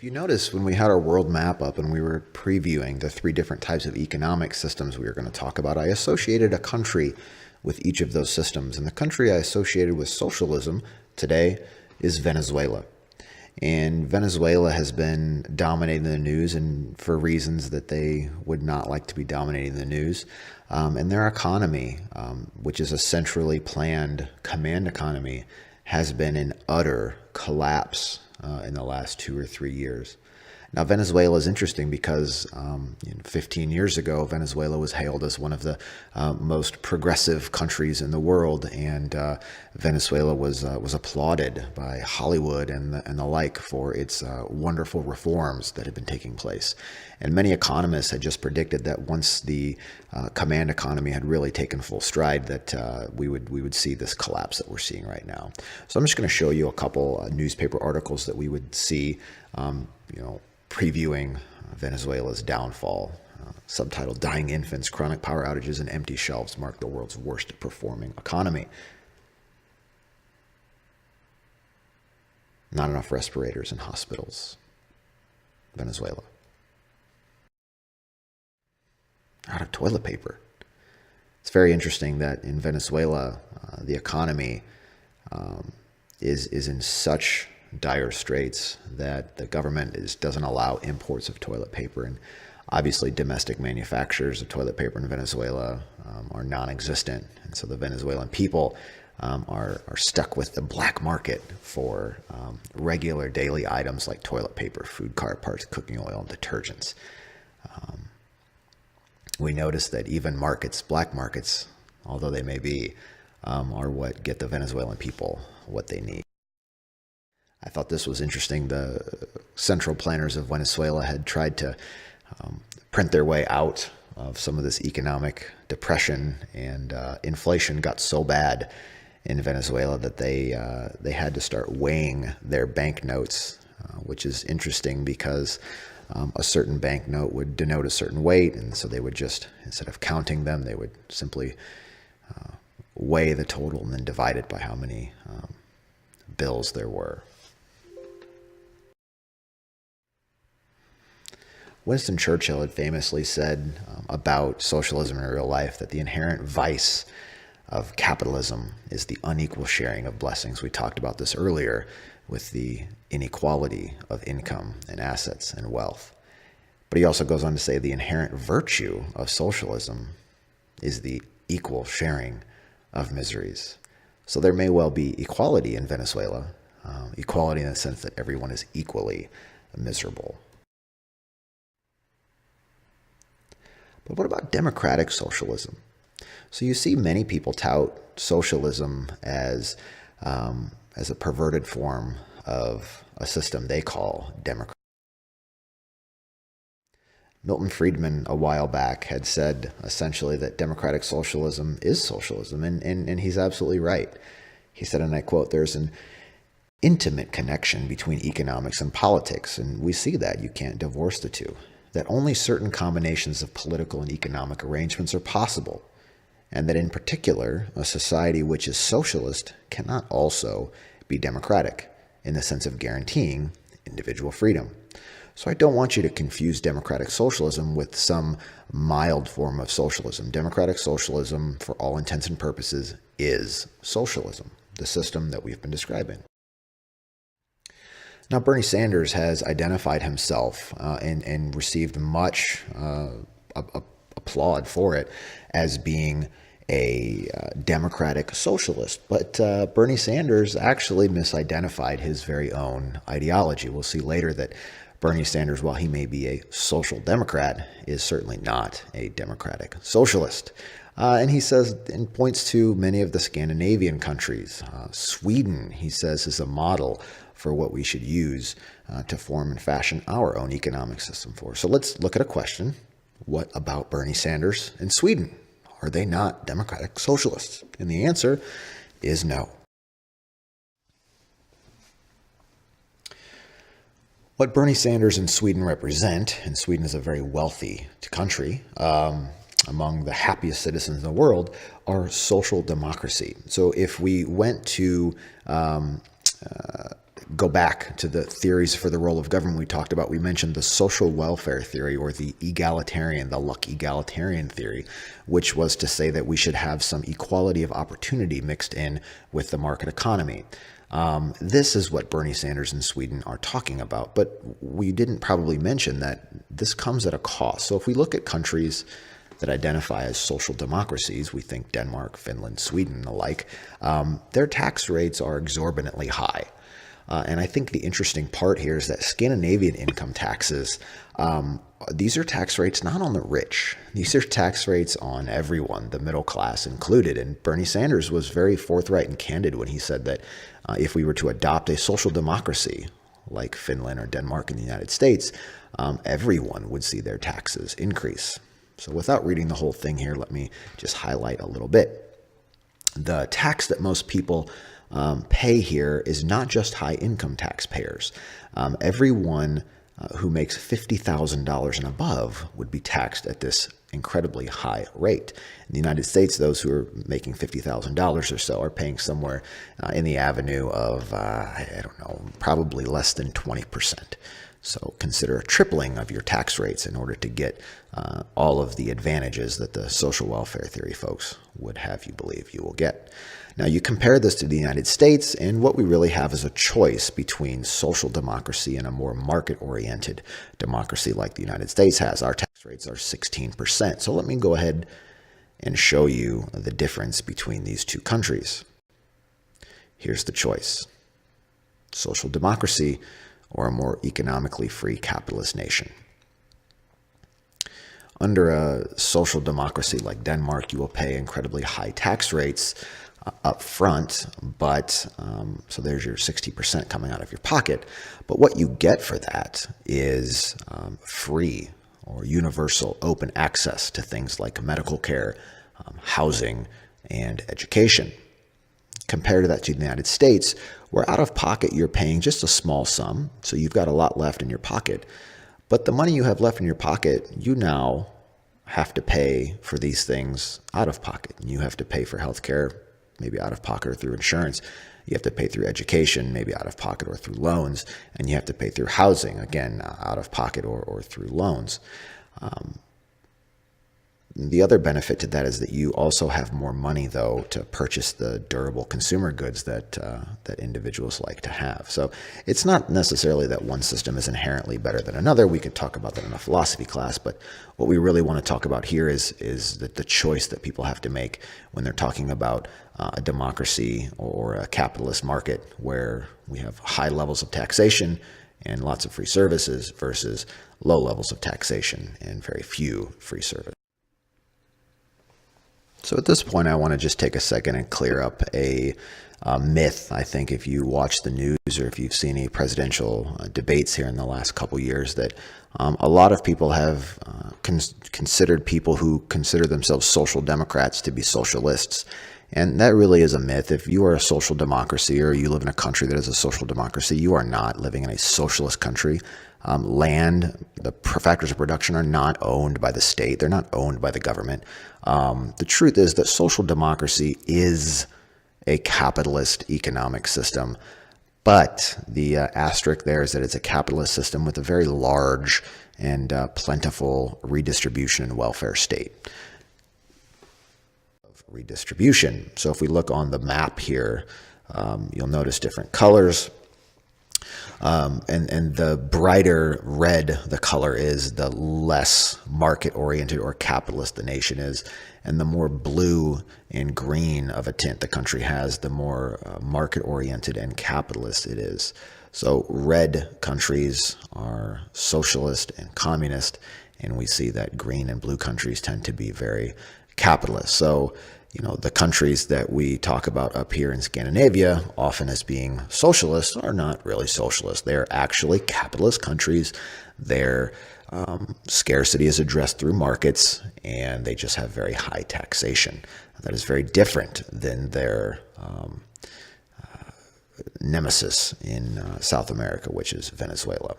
If you notice, when we had our world map up and we were previewing the three different types of economic systems we were going to talk about, I associated a country with each of those systems. And the country I associated with socialism today is Venezuela. And Venezuela has been dominating the news, and for reasons that they would not like to be dominating the news. And their economy, which is a centrally planned command economy, has been in utter collapse in the last 2 or 3 years. Now, Venezuela is interesting because 15 years ago, Venezuela was hailed as one of the most progressive countries in the world, and Venezuela was applauded by Hollywood and the like for its wonderful reforms that had been taking place. And many economists had just predicted that once the command economy had really taken full stride, that we would see this collapse that we're seeing right now. So I'm just going to show you a couple newspaper articles that we would see, previewing Venezuela's downfall. Subtitled, "Dying Infants, Chronic Power Outages, and Empty Shelves Mark the World's Worst Performing Economy." Not enough respirators in hospitals. Venezuela. Out of toilet paper. It's very interesting that in Venezuela, the economy is in such dire straits that the government doesn't allow imports of toilet paper, and obviously domestic manufacturers of toilet paper in Venezuela are non-existent, and so the Venezuelan people are stuck with the black market for regular daily items like toilet paper, food car parts, cooking oil, and detergents. We notice that even black markets, although they may be, are what get the Venezuelan people what they need. I thought this was interesting. The central planners of Venezuela had tried to print their way out of some of this economic depression, and inflation got so bad in Venezuela that they had to start weighing their banknotes, which is interesting because a certain banknote would denote a certain weight, and so they would just, instead of counting them, they would simply weigh the total and then divide it by how many bills there were. Winston Churchill had famously said about socialism in real life that the inherent vice of capitalism is the unequal sharing of blessings. We talked about this earlier with the inequality of income and assets and wealth. But he also goes on to say the inherent virtue of socialism is the equal sharing of miseries. So there may well be equality in Venezuela, equality in the sense that everyone is equally miserable. But what about democratic socialism? So you see many people tout socialism as a perverted form of a system they call democracy. Milton Friedman a while back had said essentially that democratic socialism is socialism, and he's absolutely right. He said, and I quote, "There's an intimate connection between economics and politics, and we see that. You can't divorce the two. That only certain combinations of political and economic arrangements are possible, and that in particular, a society which is socialist cannot also be democratic in the sense of guaranteeing individual freedom. So I don't want you to confuse democratic socialism with some mild form of socialism. Democratic socialism, for all intents and purposes, is socialism, the system that we've been describing." Now, Bernie Sanders has identified himself and received much applaud for it as being a democratic socialist. But Bernie Sanders actually misidentified his very own ideology. We'll see later that Bernie Sanders, while he may be a social democrat, is certainly not a democratic socialist. And he says, and points to many of the Scandinavian countries. Sweden, he says, is a model for what we should use to form and fashion our own economic system for. So let's look at a question. What about Bernie Sanders and Sweden? Are they not democratic socialists? And the answer is no. What Bernie Sanders and Sweden represent, and Sweden is a very wealthy country, among the happiest citizens in the world, are social democracy. So if we went to go back to the theories for the role of government we talked about, we mentioned the social welfare theory, or the luck egalitarian theory, which was to say that we should have some equality of opportunity mixed in with the market economy. This is what Bernie Sanders and Sweden are talking about, but we didn't probably mention that this comes at a cost. So if we look at countries that identify as social democracies, we think Denmark, Finland, Sweden, and the like, their tax rates are exorbitantly high. And I think the interesting part here is that Scandinavian income taxes, these are tax rates not on the rich. These are tax rates on everyone, the middle class included. And Bernie Sanders was very forthright and candid when he said that if we were to adopt a social democracy like Finland or Denmark in the United States, everyone would see their taxes increase. So without reading the whole thing here, let me just highlight a little bit. The tax that most people pay here is not just high income taxpayers. Everyone who makes $50,000 and above would be taxed at this incredibly high rate. In the United States, those who are making $50,000 or so are paying somewhere in the avenue of, I don't know, probably less than 20%. So consider a tripling of your tax rates in order to get all of the advantages that the social welfare theory folks would have you believe you will get. Now you compare this to the United States, and what we really have is a choice between social democracy and a more market-oriented democracy like the United States has. Our tax rates are 16%. So let me go ahead and show you the difference between these two countries. Here's the choice: social democracy or a more economically free capitalist nation. Under a social democracy like Denmark, you will pay incredibly high tax rates up front, but so there's your 60% coming out of your pocket. But what you get for that is free or universal open access to things like medical care, housing, and education. Compared to that to the United States, where out of pocket you're paying just a small sum, so you've got a lot left in your pocket. But the money you have left in your pocket, you now have to pay for these things out of pocket. You have to pay for healthcare, maybe out of pocket or through insurance. You have to pay through education, maybe out of pocket or through loans. And you have to pay through housing, again, out of pocket or through loans. The other benefit to that is that you also have more money, though, to purchase the durable consumer goods that that individuals like to have. So it's not necessarily that one system is inherently better than another. We could talk about that in a philosophy class, but what we really want to talk about here is that the choice that people have to make when they're talking about a democracy or a capitalist market where we have high levels of taxation and lots of free services versus low levels of taxation and very few free services. So at this point, I want to just take a second and clear up a myth. I think if you watch the news or if you've seen any presidential debates here in the last couple years, that a lot of people have considered people who consider themselves social democrats to be socialists. And that really is a myth. If you are a social democracy or you live in a country that is a social democracy, you are not living in a socialist country. Land, the factors of production are not owned by the state. They're not owned by the government. The truth is that social democracy is a capitalist economic system. But the asterisk there is that it's a capitalist system with a very large and plentiful redistribution and welfare state. Redistribution. So if we look on the map here, you'll notice different colors. And the brighter red the color is, the less market-oriented or capitalist the nation is. And the more blue and green of a tint the country has, the more market-oriented and capitalist it is. So red countries are socialist and communist, and we see that green and blue countries tend to be very capitalist. So the countries that we talk about up here in Scandinavia, often as being socialist, are not really socialist. They're actually capitalist countries. Their scarcity is addressed through markets, and they just have very high taxation. That is very different than their nemesis in South America, which is Venezuela.